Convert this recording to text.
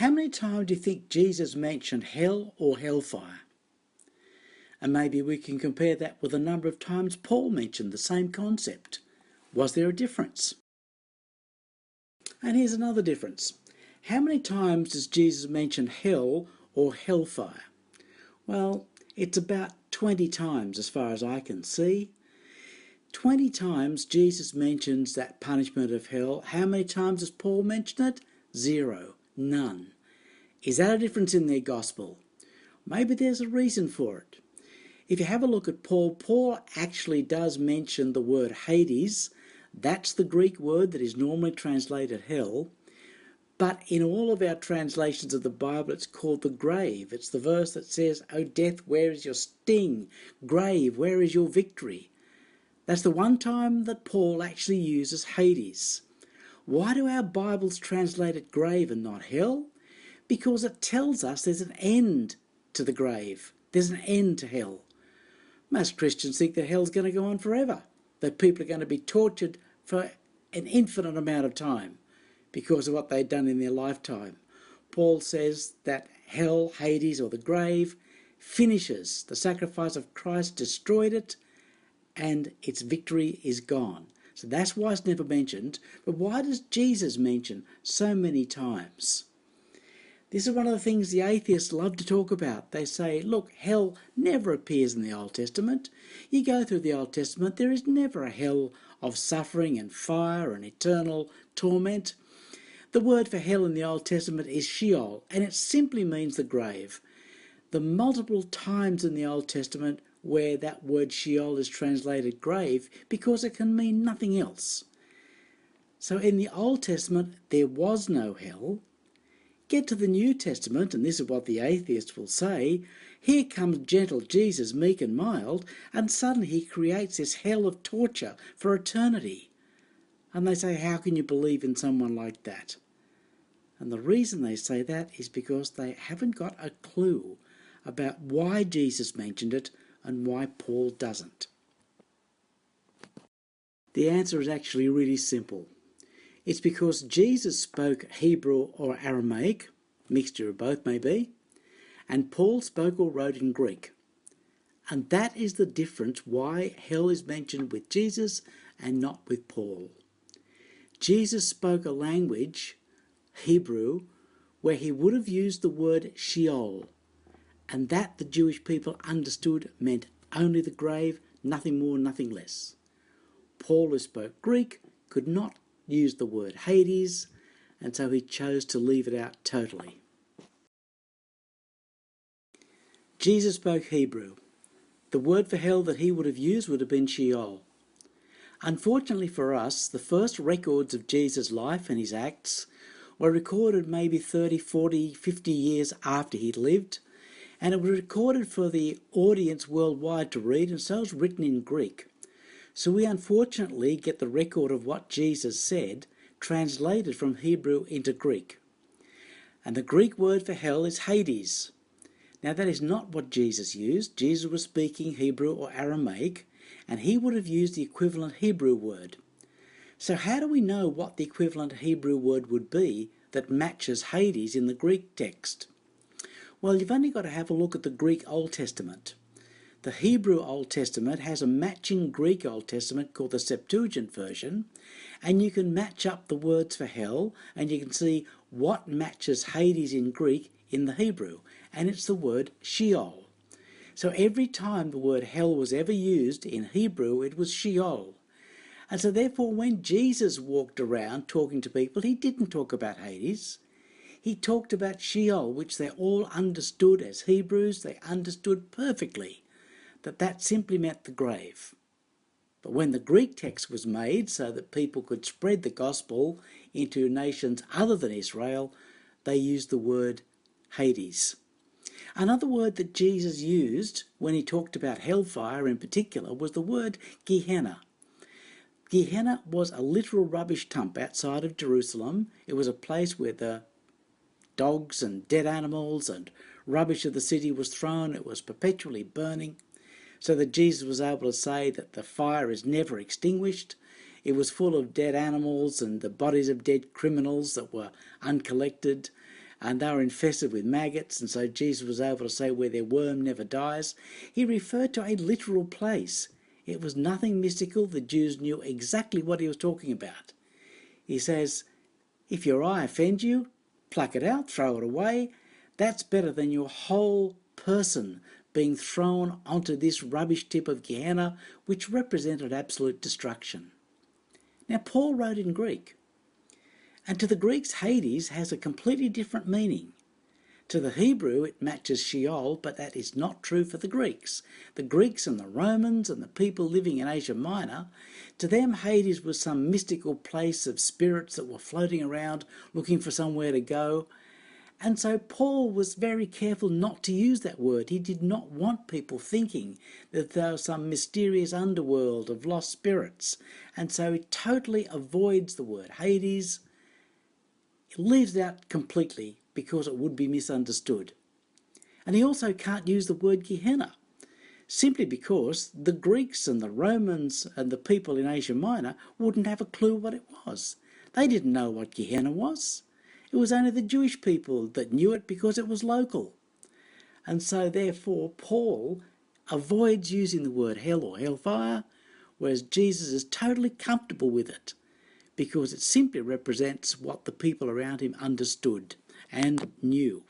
How many times do you think Jesus mentioned hell or hellfire? And maybe we can compare that with the number of times Paul mentioned the same concept. Was there a difference? And here's another difference. How many times does Jesus mention hell or hellfire? Well, it's about 20 times as far as I can see. 20 times Jesus mentions that punishment of hell. How many times does Paul mention it? 0. None. Is that a difference in their gospel? Maybe there's a reason for it. If you have a look at Paul, Paul actually does mention the word Hades. That's the Greek word that is normally translated hell. But in all of our translations of the Bible, it's called the grave. It's the verse that says, "O death, where is your sting? Grave, where is your victory?" That's the one time that Paul actually uses Hades. Why do our Bibles translate it grave and not hell? Because it tells us there's an end to the grave. There's an end to hell. Most Christians think that hell's going to go on forever, that people are going to be tortured for an infinite amount of time because of what they've done in their lifetime. Paul says that hell, Hades, or the grave finishes. The sacrifice of Christ destroyed it, and its victory is gone. So that's why it's never mentioned. But why does Jesus mention so many times? This is one of the things the atheists love to talk about. They say, look, hell never appears in the Old Testament. You go through the Old Testament, there is never a hell of suffering and fire and eternal torment. The word for hell in the Old Testament is Sheol, and it simply means the grave. The multiple times in the Old Testament where that word Sheol is translated grave, because it can mean nothing else. So in the Old Testament, there was no hell. Get to the New Testament, and this is what the atheists will say, here comes gentle Jesus, meek and mild, and suddenly he creates this hell of torture for eternity. And they say, how can you believe in someone like that? And the reason they say that is because they haven't got a clue about why Jesus mentioned it and why Paul doesn't. The answer is actually really simple. It's because Jesus spoke Hebrew or Aramaic, mixture of both maybe, and Paul spoke or wrote in Greek. And that is the difference why hell is mentioned with Jesus and not with Paul. Jesus spoke a language, Hebrew, where he would have used the word Sheol, and that the Jewish people understood meant only the grave, nothing more, nothing less. Paul, who spoke Greek, could not use the word Hades, and so he chose to leave it out totally. Jesus spoke Hebrew. The word for hell that he would have used would have been Sheol. Unfortunately for us, the first records of Jesus' life and his acts were recorded maybe 30, 40, 50 years after he'd lived, and it was recorded for the audience worldwide to read, and so it was written in Greek. So we unfortunately get the record of what Jesus said translated from Hebrew into Greek. And the Greek word for hell is Hades. Now that is not what Jesus used. Jesus was speaking Hebrew or Aramaic, and he would have used the equivalent Hebrew word. So how do we know what the equivalent Hebrew word would be that matches Hades in the Greek text? Well, you've only got to have a look at the Greek Old Testament. The Hebrew Old Testament has a matching Greek Old Testament called the Septuagint version, and you can match up the words for hell, and you can see what matches Hades in Greek in the Hebrew, and it's the word Sheol. So every time the word hell was ever used in Hebrew, it was Sheol. And so therefore when Jesus walked around talking to people, he didn't talk about Hades. He talked about Sheol, which they all understood as Hebrews. They understood perfectly that simply meant the grave. But when the Greek text was made so that people could spread the gospel into nations other than Israel, they used the word Hades. Another word that Jesus used when he talked about hellfire in particular was the word Gehenna. Gehenna was a literal rubbish dump outside of Jerusalem. It was a place where the dogs and dead animals and rubbish of the city was thrown. It was perpetually burning, so that Jesus was able to say that the fire is never extinguished. It was full of dead animals and the bodies of dead criminals that were uncollected. and they were infested with maggots, and so Jesus was able to say where their worm never dies. He referred to a literal place. It was nothing mystical. The Jews knew exactly what he was talking about. He says, if your eye offends you, pluck it out, throw it away. That's better than your whole person being thrown onto this rubbish tip of Gehenna, which represented absolute destruction. Now, Paul wrote in Greek, and to the Greeks, Hades has a completely different meaning. To the Hebrew, it matches Sheol, but that is not true for the Greeks. The Greeks and the Romans and the people living in Asia Minor, to them Hades was some mystical place of spirits that were floating around looking for somewhere to go. And so Paul was very careful not to use that word. He did not want people thinking that there was some mysterious underworld of lost spirits. And so he totally avoids the word Hades. He leaves it out completely because it would be misunderstood. And he also can't use the word Gehenna, simply because the Greeks and the Romans and the people in Asia Minor wouldn't have a clue what it was. They didn't know what Gehenna was. It was only the Jewish people that knew it because it was local. And so therefore Paul avoids using the word hell or hellfire, whereas Jesus is totally comfortable with it because it simply represents what the people around him understood and knew.